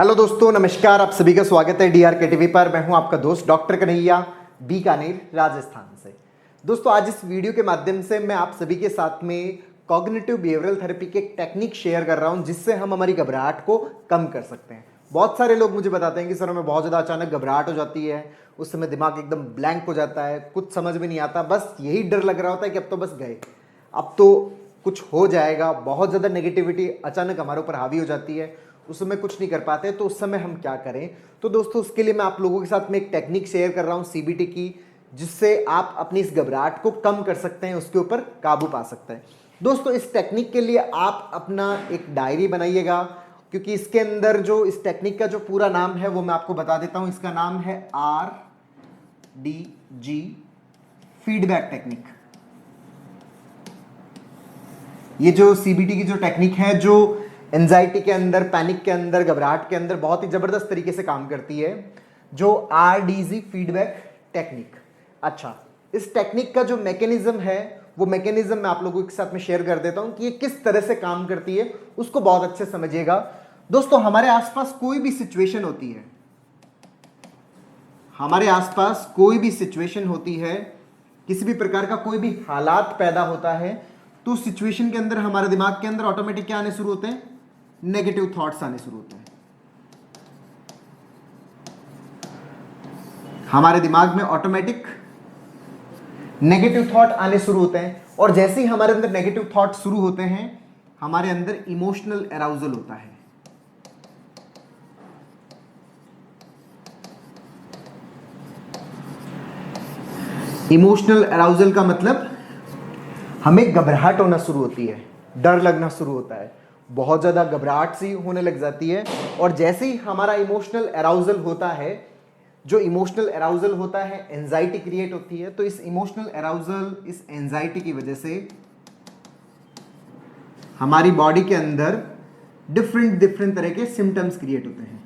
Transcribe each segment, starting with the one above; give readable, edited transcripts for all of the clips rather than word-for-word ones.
Hello दोस्तों, नमस्कार। आप सभी का स्वागत है डीआरके टीवी पर। मैं हूं आपका दोस्त डॉक्टर कन्हैया, बीकानेर, राजस्थान से। दोस्तों, आज इस वीडियो के माध्यम से मैं आप सभी के साथ में कॉग्निटिव बिहेवियरल थेरेपी की एक टेक्निक शेयर कर रहा हूं जिससे हम हमारी घबराहट को कम कर सकते हैं। बहुत सारे लोग मुझे बताते हैं कि सर हमें बहुत ज़्यादा अचानक घबराहट हो जाती है, उस समय दिमाग एकदम ब्लैंक हो जाता है, कुछ समझ में नहीं आता, बस यही डर लग रहा होता है कि अब तो बस गए, अब तो कुछ हो जाएगा। बहुत ज़्यादा नेगेटिविटी अचानक हमारे ऊपर हावी हो जाती है, उस समय कुछ नहीं कर पाते। तो उस समय हम क्या करें? तो दोस्तों, उसके लिए मैं आप लोगों के साथ में एक टेक्निक शेयर कर रहा हूं सीबीटी की, जिससे आप अपनी इस घबराहट को कम कर सकते हैं, उसके ऊपर काबू पा सकते हैं। दोस्तों, इस टेक्निक के लिए आप अपना एक डायरी बनाइएगा, क्योंकि इसके अंदर जो इस टेक्निक का जो पूरा नाम है वो मैं आपको बता देता हूं। इसका नाम है RDG फीडबैक टेक्निक। ये जो सीबीटी की जो टेक्निक है, जो एंजाइटी के अंदर, पैनिक के अंदर, घबराहट के अंदर बहुत ही जबरदस्त तरीके से काम करती है, जो RDG फीडबैक टेक्निक। अच्छा, इस टेक्निक का जो मैकेनिज्म है वो मैकेनिज्म मैं आप लोगों के साथ में शेयर कर देता हूं कि ये किस तरह से काम करती है, उसको बहुत अच्छे से समझिएगा। दोस्तों, हमारे आसपास कोई भी सिचुएशन होती है, हमारे आसपास कोई भी सिचुएशन होती है, किसी भी प्रकार का कोई भी हालात पैदा होता है, तो सिचुएशन के अंदर हमारे दिमाग के अंदर ऑटोमेटिक क्या आने शुरू होते हैं? नेगेटिव थॉट्स आने शुरू होते हैं। हमारे दिमाग में ऑटोमेटिक नेगेटिव थॉट आने शुरू होते हैं, और जैसे ही हमारे अंदर नेगेटिव थॉट शुरू होते हैं, हमारे अंदर इमोशनल अराउजल होता है। इमोशनल अराउजल का मतलब हमें घबराहट होना शुरू होती है, डर लगना शुरू होता है, बहुत ज़्यादा घबराहट सी होने लग जाती है। और जैसे ही हमारा इमोशनल अराउजल होता है, जो इमोशनल अराउजल होता है, एंजाइटी क्रिएट होती है। तो इस इमोशनल अराउजल, इस एंजाइटी की वजह से हमारी बॉडी के अंदर डिफरेंट डिफरेंट तरह के सिम्टम्स क्रिएट होते हैं।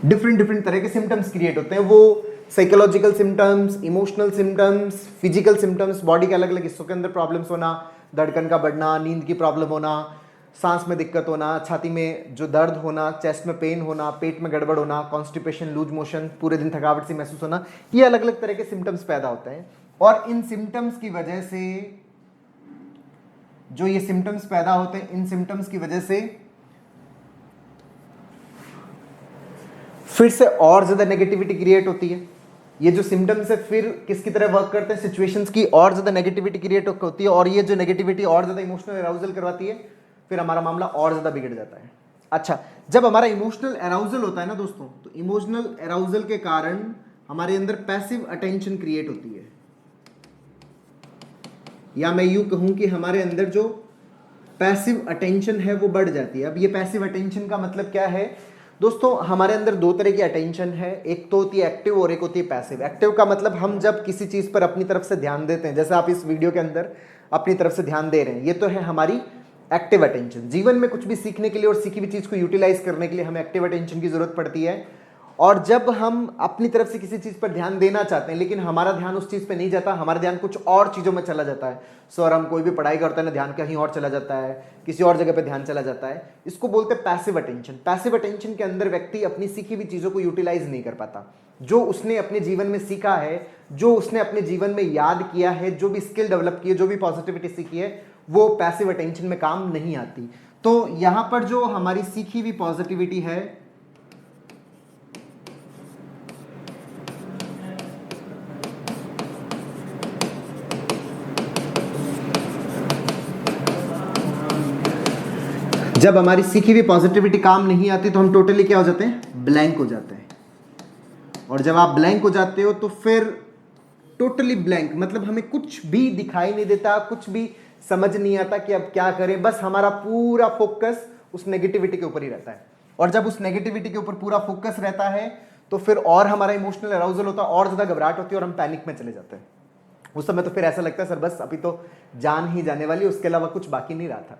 डिफरेंट डिफरेंट तरह के सिम्टम्स क्रिएट होते हैं। वो psychological symptoms, emotional symptoms, physical symptoms, body के अलग अलग हिस्सों के अंदर प्रॉब्लम्स होना, धड़कन का बढ़ना, नींद की प्रॉब्लम होना, सांस में दिक्कत होना, छाती में जो दर्द होना, चेस्ट में पेन होना, पेट में गड़बड़ होना, कॉन्स्टिपेशन, लूज मोशन, पूरे दिन थकावट सी महसूस होना, ये अलग अलग तरह के सिम्टम्स पैदा होते हैं। और इन सिम्टम्स की वजह से, जो ये सिम्टम्स पैदा होते हैं, इन सिम्टम्स की वजह से फिर से और ज्यादा नेगेटिविटी क्रिएट होती है। ये जो सिम्टम्स है फिर किसकी तरह वर्क करते हैं? सिचुएशंस की और ज्यादा नेगेटिविटी क्रिएट होती है, और ये जो नेगेटिविटी और ज्यादा इमोशनल अराउजल करवाती है, फिर हमारा मामला और ज्यादा बिगड़ जाता है। अच्छा, जब हमारा इमोशनल अराउजल होता है ना दोस्तों, तो इमोशनल अराउजल के कारण हमारे अंदर पैसिव अटेंशन क्रिएट होती है, या मैं यूं कहूं कि हमारे अंदर जो पैसिव अटेंशन है वो बढ़ जाती है। अब ये पैसिव अटेंशन का मतलब क्या है दोस्तों? हमारे अंदर दो तरह की अटेंशन है, एक तो होती है एक्टिव और एक होती है पैसिव। एक्टिव का मतलब हम जब किसी चीज पर अपनी तरफ से ध्यान देते हैं, जैसे आप इस वीडियो के अंदर अपनी तरफ से ध्यान दे रहे हैं, ये तो है हमारी एक्टिव अटेंशन। जीवन में कुछ भी सीखने के लिए और सीखी हुई चीज को यूटिलाइज करने के लिए हमें एक्टिव अटेंशन की जरूरत पड़ती है। और जब हम अपनी तरफ से किसी चीज पर ध्यान देना चाहते हैं, लेकिन हमारा ध्यान उस चीज पे नहीं जाता, हमारा ध्यान कुछ और चीजों में चला जाता है। सर, हम कोई भी पढ़ाई करते हैं ना, ध्यान कहीं और चला जाता है, किसी और जगह पे ध्यान चला जाता है। इसको बोलते हैं पैसिव अटेंशन। पैसिव अटेंशन के अंदर व्यक्ति अपनी सीखी हुई चीजों को यूटिलाइज नहीं कर पाता। जो उसने अपने जीवन में सीखा है, जो उसने अपने जीवन में याद किया है, जो भी स्किल डेवलप की है, जो भी पॉजिटिविटी सीखी है, वो पैसिव अटेंशन में काम नहीं आती। तो यहां पर जो हमारी सीखी हुई पॉजिटिविटी है, जब हमारी सीखी हुई पॉजिटिविटी काम नहीं आती तो हम टोटली क्या हो जाते हैं? ब्लैंक हो जाते हैं। और जब आप ब्लैंक हो जाते हो तो फिर टोटली ब्लैंक मतलब हमें कुछ भी दिखाई नहीं देता, कुछ भी समझ नहीं आता कि अब क्या करें। बस हमारा पूरा फोकस उस नेगेटिविटी के ऊपर ही रहता है। और जब उस नेगेटिविटी के ऊपर पूरा फोकस रहता है तो फिर और हमारा इमोशनल अराउजल होता है, और ज्यादा घबराहट होती है, और हम पैनिक में चले जाते हैं। उस समय तो फिर ऐसा लगता है सर बस अभी तो जान ही जाने वाली, उसके अलावा कुछ बाकी नहीं रहा था।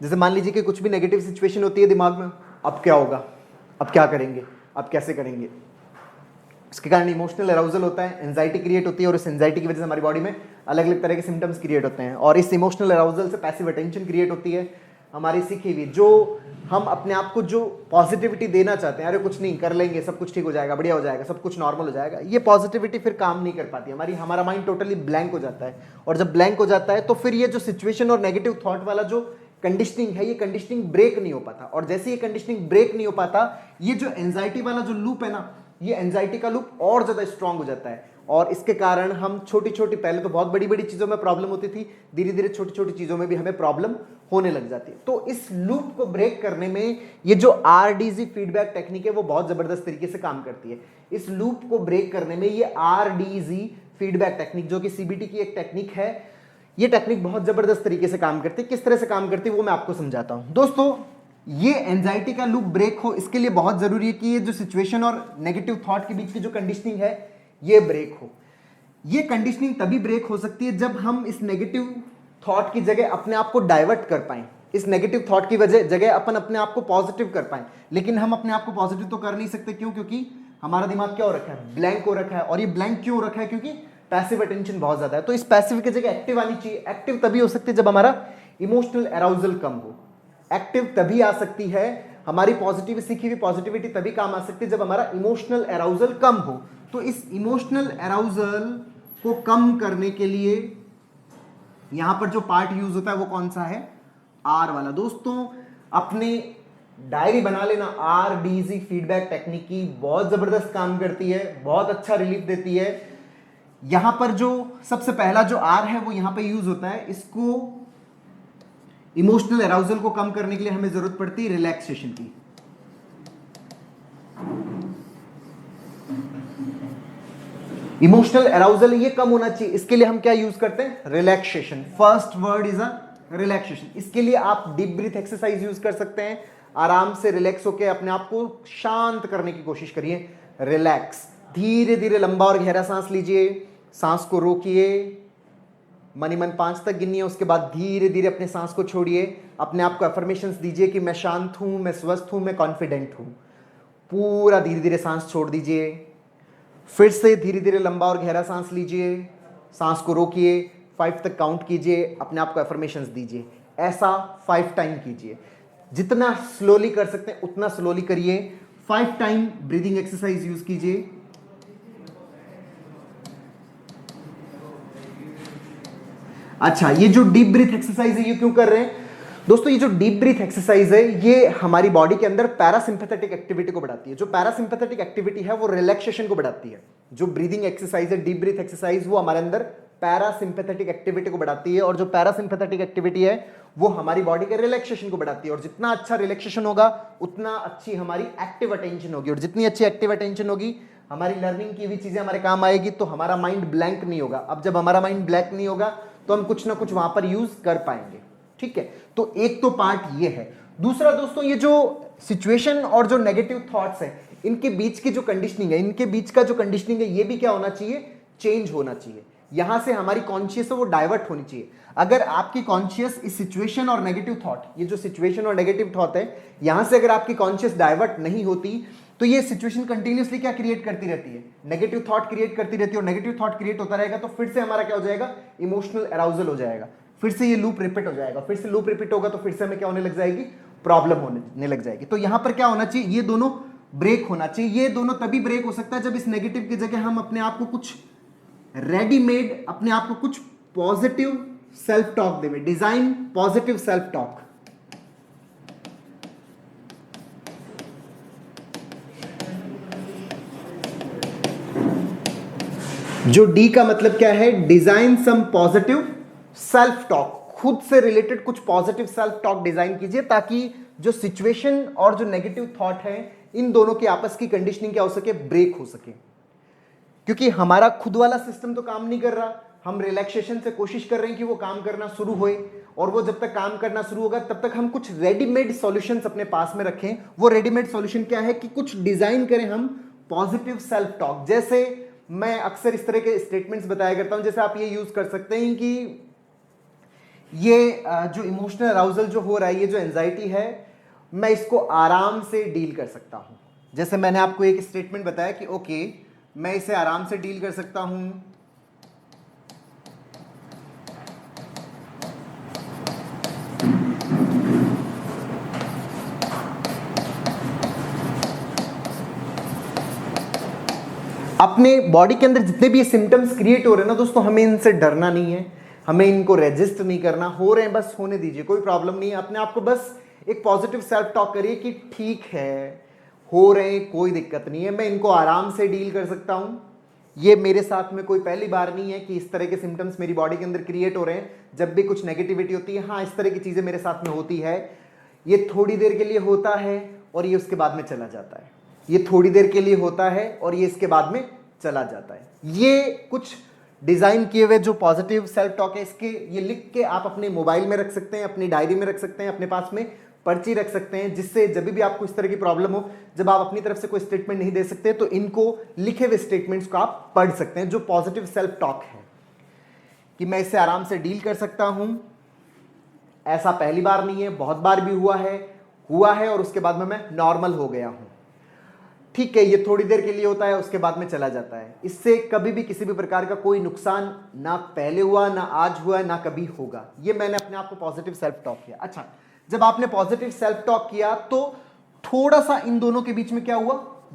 जैसे मान लीजिए कि कुछ भी नेगेटिव सिचुएशन होती है दिमाग में, अब क्या होगा, अब क्या करेंगे, अब कैसे करेंगे, इसके कारण इमोशनल अराउजल होता है, एंजाइटी क्रिएट होती है, और इस एंजाइटी की वजह से हमारी बॉडी में अलग अलग तरह के सिम्टम्स क्रिएट होते हैं, और इस इमोशनल अराउजल से पैसिव अटेंशन क्रिएट होती है। हमारी सीखी हुई, जो हम अपने आप को जो पॉजिटिविटी देना चाहते हैं, अरे कुछ नहीं कर लेंगे, सब कुछ ठीक हो जाएगा, बढ़िया हो जाएगा, सब कुछ नॉर्मल हो जाएगा, ये पॉजिटिविटी फिर काम नहीं कर पाती हमारा माइंड टोटली ब्लैंक हो जाता है। और जब ब्लैंक हो जाता है तो फिर ये जो सिचुएशन और नेगेटिव थॉट वाला जो कंडीशनिंग है, ये कंडीशनिंग ब्रेक नहीं हो पाता। और जैसे ये कंडीशनिंग ब्रेक नहीं हो पाता, ये जो एंजाइटी वाला जो लूप है ना, ये एंजाइटी का लूप और ज्यादा स्ट्रांग हो जाता है। और इसके कारण हम छोटी छोटी, पहले तो बहुत बड़ी बड़ी चीजों में प्रॉब्लम होती थी, धीरे धीरे छोटी छोटी चीजों में भी हमें प्रॉब्लम होने लग जाती है। तो इस लूप को ब्रेक करने में ये जो RDZ फीडबैक टेक्निक है वो बहुत जबरदस्त तरीके से काम करती है। इस लूप को ब्रेक करने में ये RDZ फीडबैक टेक्निक, जो कि CBT की एक टेक्निक है, ये टेक्निक बहुत जबरदस्त तरीके से काम करती है। किस तरह से काम करती है वो मैं आपको समझाता हूं। दोस्तों, ये एंजाइटी का लूप ब्रेक हो, इसके लिए बहुत जरूरी है कि ये जो सिचुएशन और नेगेटिव थॉट के बीच की जो कंडीशनिंग है ये ब्रेक हो। ये कंडीशनिंग तभी ब्रेक हो सकती है जब हम इस नेगेटिव थॉट की जगह अपने आप को डाइवर्ट कर पाएं, इस नेगेटिव थॉट की जगह अपन अपने आप को पॉजिटिव कर पाएं। लेकिन हम अपने आप को पॉजिटिव तो कर नहीं सकते, क्यों? क्योंकि हमारा दिमाग क्या हो रखा है, ब्लैंक हो रखा है। और ये ब्लैंक क्यों हो रखा है? क्योंकि पैसिव अटेंशन बहुत ज्यादा है। तो इस पैसिव की जगह एक्टिव आनी चाहिए। एक्टिव तभी हो सकती है जब हमारा इमोशनल अराउजल कम हो। एक्टिव तभी आ सकती है, हमारी पॉजिटिव सीखी हुई पॉजिटिविटी तभी काम आ सकती है जब हमारा इमोशनल अराउजल कम हो। तो इस इमोशनल अराउजल को कम करने के लिए यहां पर जो पार्ट यूज होता है वो कौन सा है? R वाला। दोस्तों, अपने डायरी बना लेना। RDZ फीडबैक टेक्निक की बहुत जबरदस्त काम करती है, बहुत अच्छा रिलीफ देती है। यहां पर जो सबसे पहला जो R है वो यहां पे यूज होता है। इसको इमोशनल अराउजल को कम करने के लिए हमें जरूरत पड़ती है रिलैक्सेशन की। इमोशनल अराउजल ये कम होना चाहिए, इसके लिए हम क्या यूज करते हैं? Relaxation. First word is a relaxation. इसके लिए आप डीप ब्रीथ एक्सरसाइज यूज कर सकते हैं। आराम से रिलैक्स होकर अपने आप को शांत करने की कोशिश करिए। रिलैक्स, धीरे धीरे लंबा और गहरा सांस लीजिए, सांस को रोकिए, मन ही मन 5 तक गिनिए, उसके बाद धीरे धीरे अपने सांस को छोड़िए। अपने आप को अफर्मेशंस दीजिए कि मैं शांत हूं, मैं स्वस्थ हूं, मैं कॉन्फिडेंट हूं। पूरा धीरे धीरे सांस छोड़ दीजिए। फिर से धीरे धीरे लंबा और गहरा सांस लीजिए, सांस को रोकिए, 5 तक काउंट कीजिए, अपने आप को अफर्मेशंस दीजिए। ऐसा 5 टाइम कीजिए। जितना स्लोली कर सकते हैं उतना स्लोली करिए। 5 टाइम ब्रीदिंग एक्सरसाइज यूज कीजिए। अच्छा, ये जो डीप ब्रीथ एक्सरसाइज है ये क्यों कर रहे हैं दोस्तों? ये जो डीप ब्रीथ एक्सरसाइज है ये हमारी बॉडी के अंदर पैरासिम्पैथेटिक एक्टिविटी को बढ़ाती है। जो पैरासिम्पैथेटिक एक्टिविटी है वो रिलैक्सेशन को बढ़ाती है। जो ब्रीदिंग एक्सरसाइज है, डीप ब्रीथ एक्सरसाइज, वो हमारे अंदर पैरासिम्पैथेटिक एक्टिविटी को बढ़ाती है। और जो पैरासिम्पैथेटिक एक्टिविटी है वो हमारी बॉडी के रिलैक्सेशन को बढ़ाती है। और जितना अच्छा रिलैक्सेशन होगा उतना अच्छी हमारी एक्टिव अटेंशन होगी। और जितनी अच्छी एक्टिव अटेंशन होगी, हमारी लर्निंग की भी चीजें हमारे काम आएगी, तो हमारा माइंड ब्लैंक नहीं होगा। अब जब हमारा माइंड ब्लैंक नहीं होगा तो हम कुछ ना कुछ वहां पर यूज कर पाएंगे। ठीक है, तो एक तो पार्ट ये है। दूसरा दोस्तों, ये जो सिचुएशन और जो नेगेटिव थॉट्स है, इनके बीच की जो कंडीशनिंग है, इनके बीच का जो कंडीशनिंग है, ये भी क्या होना चाहिए? चेंज होना चाहिए। यहां से हमारी कॉन्शियस है वो डाइवर्ट होनी चाहिए। अगर आपकी कॉन्शियस इस सिचुएशन और नेगेटिव थॉट, ये जो सिचुएशन और नेगेटिव थॉट है, यहां से अगर आपकी कॉन्शियस डाइवर्ट नहीं होती तो ये सिचुएशन कंटिन्यूअसली क्या क्रिएट करती रहती है? नेगेटिव थॉट क्रिएट करती रहती है। और नेगेटिव थॉट क्रिएट होता रहेगा तो फिर से हमारा क्या हो जाएगा? इमोशनल अराउजल हो जाएगा। फिर से ये लूप रिपीट हो जाएगा। फिर से लूप रिपीट होगा तो फिर से हमें क्या होने लग जाएगी? प्रॉब्लम होने लग जाएगी। तो यहां पर क्या होना चाहिए? ये दोनों ब्रेक होना चाहिए। ये दोनों तभी ब्रेक हो सकता है जब इस नेगेटिव की जगह हम अपने आप को कुछ रेडीमेड, अपने आप को कुछ पॉजिटिव सेल्फ टॉक देवे। Design positive self talk. जो डी का मतलब क्या है? Design some positive self talk. खुद से रिलेटेड कुछ पॉजिटिव सेल्फ टॉक डिजाइन कीजिए ताकि जो सिचुएशन और जो नेगेटिव थॉट है, इन दोनों की आपस की कंडीशनिंग क्या हो सके? ब्रेक हो सके। क्योंकि हमारा खुद वाला सिस्टम तो काम नहीं कर रहा। हम रिलैक्सेशन से कोशिश कर रहे हैं कि वो काम करना शुरू होए, और वो जब तक काम करना शुरू होगा तब तक हम कुछ रेडीमेड सॉल्यूशंस अपने पास में रखें। वो रेडीमेड सॉल्यूशन क्या है कि कुछ डिजाइन करें हम पॉजिटिव सेल्फ टॉक। जैसे मैं अक्सर इस तरह के स्टेटमेंट्स बताया करता हूं। जैसे आप ये यूज कर सकते हैं कि ये जो इमोशनल अराउजल जो हो रहा है, ये जो एंजाइटी है, मैं इसको आराम से डील कर सकता हूं। जैसे मैंने आपको एक स्टेटमेंट बताया कि ओके, मैं इसे आराम से डील कर सकता हूं। अपने बॉडी के अंदर जितने भी ये सिम्टम्स क्रिएट हो रहे हैं ना दोस्तों, हमें इनसे डरना नहीं है, हमें इनको रेजिस्ट नहीं करना, हो रहे हैं बस होने दीजिए, कोई प्रॉब्लम नहीं है। अपने आप को बस एक पॉजिटिव सेल्फ टॉक करिए कि ठीक है, हो रहे हैं, कोई दिक्कत नहीं है, मैं इनको आराम से डील कर सकता हूं। ये मेरे साथ में कोई पहली बार नहीं है कि इस तरह के सिम्टम्स मेरी बॉडी के अंदर क्रिएट हो रहे हैं। जब भी कुछ नेगेटिविटी होती है, हाँ इस तरह की चीजें मेरे साथ में होती है, ये थोड़ी देर के लिए होता है और ये उसके बाद में चला जाता है, ये थोड़ी देर के लिए होता है और ये इसके बाद में चला जाता है। ये कुछ डिजाइन किए हुए जो पॉजिटिव सेल्फ टॉक है, इसके ये लिख के आप अपने मोबाइल में रख सकते हैं, अपनी डायरी में रख सकते हैं, अपने पास में पर्ची रख सकते हैं, जिससे जब भी आपको इस तरह की प्रॉब्लम हो, जब आप अपनी तरफ से कोई स्टेटमेंट नहीं दे सकते, तो इनको लिखे हुए स्टेटमेंट्स को आप पढ़ सकते हैं, जो पॉजिटिव सेल्फ टॉक है कि मैं इससे आराम से डील कर सकता हूं। ऐसा पहली बार नहीं है, बहुत बार भी हुआ है और उसके बाद में मैं नॉर्मल हो गया हूं। ठीक है, ये थोड़ी देर के लिए होता है, उसके बाद में चला जाता है। इससे कभी भी किसी भी प्रकार का कोई नुकसान ना पहले हुआ, ना आज हुआ, ना कभी होगा। ये मैंने अपने आप को पॉजिटिव सेल्फ टॉक किया। अच्छा, जब आपने पॉजिटिव सेल्फ टॉक किया तो थोड़ा सा इन दोनों के बीच में क्या हुआ,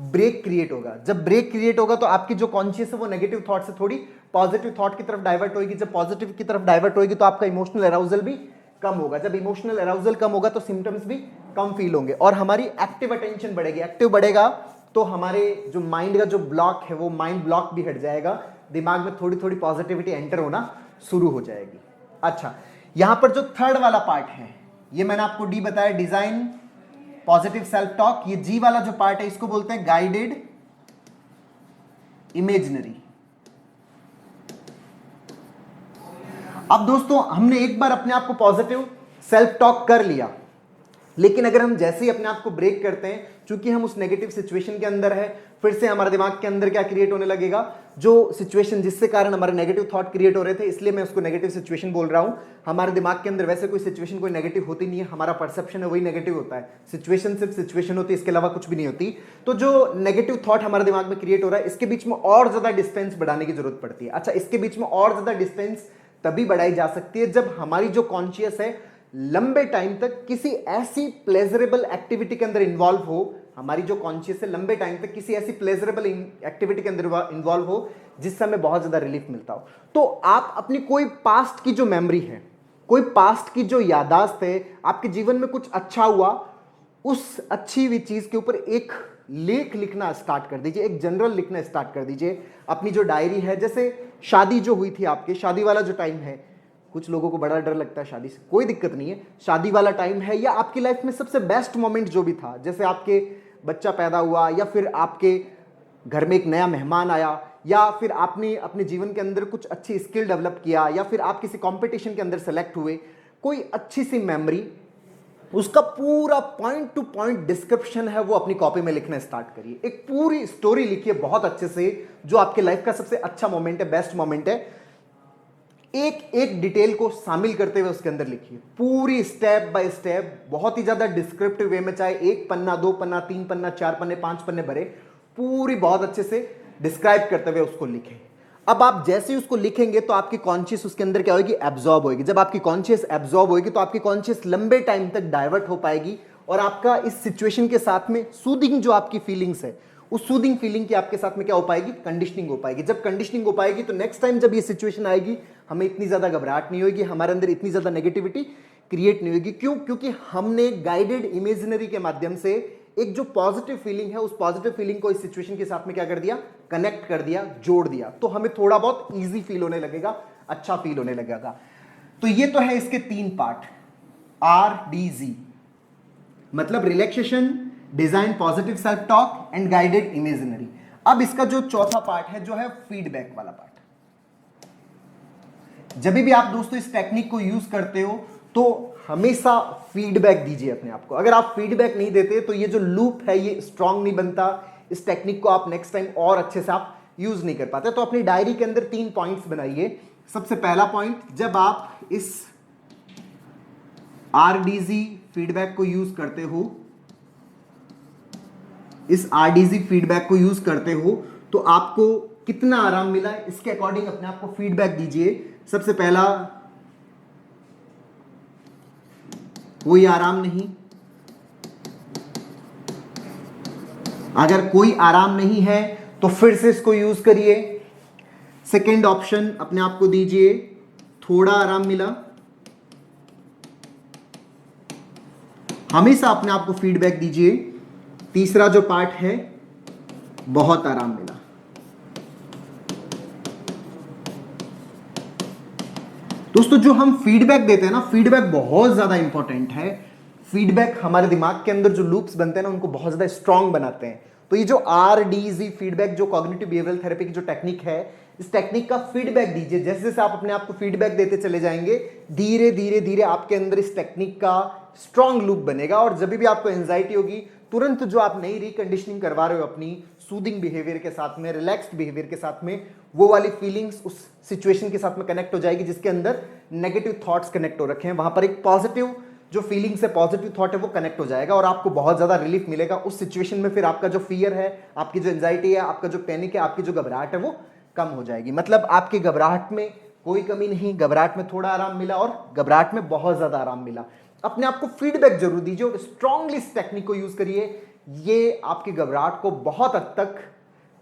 ब्रेक क्रिएट होगा। जब ब्रेक क्रिएट होगा तो आपकी जो कॉन्शियस है वो नेगेटिव थॉट से थोड़ी पॉजिटिव थॉट की तरफ डाइवर्ट होगी। जब पॉजिटिव की तरफ डाइवर्ट होगी तो आपका इमोशनल अराउजल भी कम होगा। जब इमोशनल अराउजल कम होगा तो सिम्टम्स भी कम फील होंगे और हमारी एक्टिव अटेंशन बढ़ेगी। एक्टिव बढ़ेगा तो हमारे जो माइंड का जो ब्लॉक है वो माइंड ब्लॉक भी हट जाएगा, दिमाग में थोड़ी थोड़ी पॉजिटिविटी एंटर होना शुरू हो जाएगी। अच्छा, यहां पर जो थर्ड वाला पार्ट है, ये मैंने आपको डी बताया, डिजाइन पॉजिटिव सेल्फ टॉक। ये जी वाला जो पार्ट है इसको बोलते हैं गाइडेड इमेजिनरी। अब दोस्तों हमने एक बार अपने आप को पॉजिटिव सेल्फ टॉक कर लिया, लेकिन अगर हम जैसे ही अपने आप को ब्रेक करते हैं, चूंकि हम उस नेगेटिव सिचुएशन के अंदर है, फिर से हमारे दिमाग के अंदर क्या क्रिएट होने लगेगा, जो सिचुएशन जिससे कारण हमारे नेगेटिव थॉट क्रिएट हो रहे थे, इसलिए मैं उसको नेगेटिव सिचुएशन बोल रहा हूं। हमारे दिमाग के अंदर वैसे कोई सिचुएशन कोई नेगेटिव होती नहीं है, हमारा परसेप्शन है वही नेगेटिव होता है। सिचुएशन सिर्फ सिचुएशन होती है, इसके अलावा कुछ भी नहीं होती। तो जो नेगेटिव थॉट हमारे दिमाग में क्रिएट हो रहा है, इसके बीच में और ज्यादा डिस्टेंस बढ़ाने की जरूरत पड़ती है। अच्छा, इसके बीच में और ज्यादा डिस्टेंस तभी बढ़ाई जा सकती है जब हमारी जो कॉन्शियस है लंबे टाइम तक किसी ऐसी प्लेजरेबल एक्टिविटी के अंदर इन्वॉल्व हो, हमारी जो कॉन्शियस है लंबे टाइम तक किसी ऐसी प्लेजरेबल एक्टिविटी के अंदर इन्वॉल्व हो जिससे हमें बहुत ज्यादा रिलीफ मिलता हो। तो आप अपनी कोई पास्ट की जो मेमोरी है, कोई पास्ट की जो यादाश्त है, आपके जीवन में कुछ अच्छा हुआ, उस अच्छी हुई चीज के ऊपर एक लेख लिखना स्टार्ट कर दीजिए, एक जनरल लिखना स्टार्ट कर दीजिए। अपनी जो डायरी है, जैसे शादी जो हुई थी आपके, शादी वाला जो टाइम है, कुछ लोगों को बड़ा डर लगता है शादी से, कोई दिक्कत नहीं है, शादी वाला टाइम है, या आपकी लाइफ में सबसे बेस्ट मोमेंट जो भी था, जैसे आपके बच्चा पैदा हुआ, या फिर आपके घर में एक नया मेहमान आया, या फिर आपने अपने जीवन के अंदर कुछ अच्छी स्किल डेवलप किया, या फिर आप किसी कंपटीशन के अंदर सेलेक्ट हुए, कोई अच्छी सी मेमोरी, उसका पूरा पॉइंट टू पॉइंट डिस्क्रिप्शन है वो अपनी कॉपी में लिखना स्टार्ट करिए। एक पूरी स्टोरी लिखिए बहुत अच्छे से, जो आपके लाइफ का सबसे अच्छा मोमेंट है, बेस्ट मोमेंट है, एक एक डिटेल को शामिल करते हुए उसके अंदर लिखिए, पूरी स्टेप बाय स्टेप, बहुत ही ज्यादा डिस्क्रिप्टिव वे में, चाहे 1 पन्ना 2 पन्ना 3 पन्ना 4 पन्ने 5 पन्ने भरे, पूरी बहुत अच्छे से डिस्क्राइब करते हुए उसको लिखें। अब आप जैसे ही उसको लिखेंगे तो आपकी कॉन्शियस उसके अंदर क्या होगी, एब्जॉर्ब होगी। जब आपकी कॉन्शियस एब्जॉर्ब होगी तो आपकी कॉन्शियस लंबे टाइम तक डाइवर्ट हो पाएगी और आपका इस सिचुएशन के साथ में सूदिंग जो आपकी फीलिंग्स है, उस सूदिंग फीलिंग की आपके साथ में क्या हो पाएगी, कंडीशनिंग हो पाएगी। जब कंडीशनिंग हो पाएगी तो नेक्स्ट टाइम जब ये सिचुएशन आएगी, हमें इतनी ज्यादा घबराहट नहीं होगी, हमारे अंदर इतनी ज्यादा नेगेटिविटी क्रिएट नहीं होगी। क्यों? क्योंकि हमने गाइडेड इमेजिनरी के माध्यम से एक जो पॉजिटिव फीलिंग है, उस पॉजिटिव फीलिंग को इस सिचुएशन के साथ में क्या कर दिया, कनेक्ट कर दिया, जोड़ दिया, तो हमें थोड़ा बहुत ईजी फील होने लगेगा, अच्छा फील होने लगेगा। तो ये तो है इसके 3 पार्ट, RDZ, मतलब relaxation, design positive self talk and guided imaginary. अब इसका जो चौथा पार्ट है जो है फीडबैक वाला पार्ट। जब भी आप दोस्तों इस टेक्निक को यूज करते हो तो हमेशा फीडबैक दीजिए अपने आप को। अगर आप फीडबैक नहीं देते तो ये जो लूप है ये स्ट्रांग नहीं बनता, इस टेक्निक को आप नेक्स्ट टाइम और अच्छे से आप यूज नहीं कर पाते। तो अपनी डायरी के अंदर 3 पॉइंट्स बनाइए। सबसे पहला पॉइंट, जब आप इस RDZ फीडबैक को यूज करते हो, इस RDZ फीडबैक को यूज करते हो तो आपको कितना आराम मिला है, इसके अकॉर्डिंग अपने आप को फीडबैक दीजिए। सबसे पहला, कोई आराम नहीं। अगर कोई आराम नहीं है तो फिर से इसको यूज करिए। सेकेंड ऑप्शन अपने आप को दीजिए, थोड़ा आराम मिला। हमेशा अपने आप को फीडबैक दीजिए। तीसरा जो पार्ट है, बहुत आराम मिला। दोस्तों जो हम फीडबैक देते हैं ना, फीडबैक बहुत ज्यादा इंपॉर्टेंट है। फीडबैक हमारे दिमाग के अंदर जो लूप्स बनते हैं ना, उनको बहुत ज्यादा स्ट्रांग बनाते हैं। तो ये जो RDZ फीडबैक, जो कॉग्निटिव बिहेवियरल थेरेपी की जो टेक्निक है, इस टेक्निक का फीडबैक दीजिए। जैसे जैसे आप अपने आप को फीडबैक देते चले जाएंगे, धीरे धीरे धीरे आपके अंदर इस टेक्निक का स्ट्रांग लूप बनेगा। और जब भी आपको एंजाइटी होगी, तुरंत जो आप नई रिकंडीशनिंग करवा रहे हो अपनी सूदिंग बिहेवियर के साथ में, रिलैक्स्ड बिहेवियर के साथ में, वो वाली फीलिंग्स उस सिचुएशन के साथ में कनेक्ट हो जाएगी जिसके अंदर नेगेटिव थॉट्स कनेक्ट हो रखे हैं। वहां पर एक पॉजिटिव जो फीलिंग्स है, पॉजिटिव थॉट है, वो कनेक्ट हो जाएगा और आपको बहुत ज्यादा रिलीफ मिलेगा उस सिचुएशन में। फिर आपका जो फियर है, आपकी जो एंजाइटी है, आपका जो पैनिक है, आपकी जो घबराहट है, वो कम हो जाएगी। मतलब आपकी घबराहट में कोई कमी नहीं, घबराहट में थोड़ा आराम मिला और घबराहट में बहुत ज्यादा आराम मिला। अपने आप को फीडबैक जरूर दीजिए और स्ट्रांगली इस टेक्निक को यूज करिए। ये आपकी घबराहट को बहुत हद तक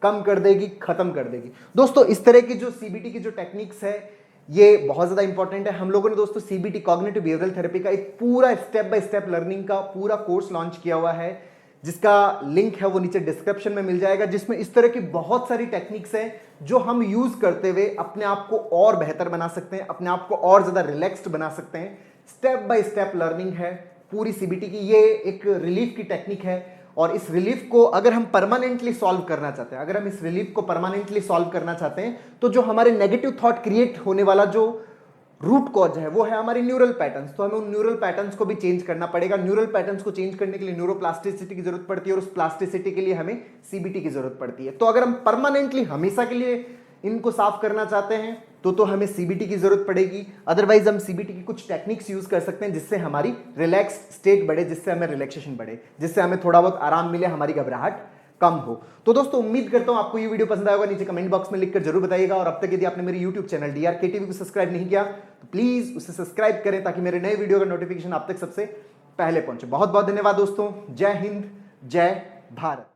कम कर देगी, खत्म कर देगी। दोस्तों इस तरह की जो CBT की जो टेक्निक्स है, ये बहुत ज्यादा इंपॉर्टेंट है। हम लोगों ने दोस्तों CBT कॉग्निटिव बिहेवियरल थेरेपी का एक पूरा स्टेप बाय स्टेप लर्निंग का पूरा कोर्स लॉन्च किया हुआ है, जिसका लिंक है वो नीचे डिस्क्रिप्शन में मिल जाएगा, जिसमें इस तरह की बहुत सारी टेक्निक्स हैं जो हम यूज करते हुए अपने आप को और बेहतर बना सकते हैं, अपने आप को और ज्यादा रिलैक्स्ड बना सकते हैं। स्टेप बाय स्टेप लर्निंग है पूरी CBT की। ये एक रिलीफ की टेक्निक है और इस रिलीफ को अगर हम परमानेंटली सॉल्व करना चाहते हैं, अगर हम इस रिलीफ को परमानेंटली सॉल्व करना चाहते हैं, तो जो हमारे नेगेटिव थॉट क्रिएट होने वाला जो रूट कॉज है, वो है हमारी न्यूरल पैटर्न्स। तो हमें उन न्यूरल पैटर्न्स को भी चेंज करना पड़ेगा। न्यूरल पैटर्न्स को चेंज करने के लिए न्यूरोप्लास्टिसिटी की जरूरत पड़ती है और उस प्लास्टिसिटी के लिए हमें CBT की जरूरत पड़ती है। तो अगर हम परमानेंटली हमेशा के लिए इनको साफ करना चाहते हैं तो हमें CBT की जरूरत पड़ेगी। अदरवाइज हम CBT की कुछ टेक्निक्स यूज कर सकते हैं जिससे हमारी रिलैक्स स्टेट बढ़े, जिससे हमें रिलैक्सेशन बढ़े, जिससे हमें थोड़ा बहुत आराम मिले, हमारी घबराहट कम हो। तो दोस्तों उम्मीद करता हूं आपको ये वीडियो पसंद आएगा। नीचे कमेंट बॉक्स में लिखकर जरूर बताइएगा। और अब तक यदि आपने मेरे यूट्यूब चैनल DRK TV को सब्सक्राइब नहीं किया तो प्लीज उसे सब्सक्राइब करें ताकि मेरे नए वीडियो का नोटिफिकेशन आप तक सबसे पहले पहुंचे। बहुत बहुत धन्यवाद दोस्तों। जय हिंद, जय भारत।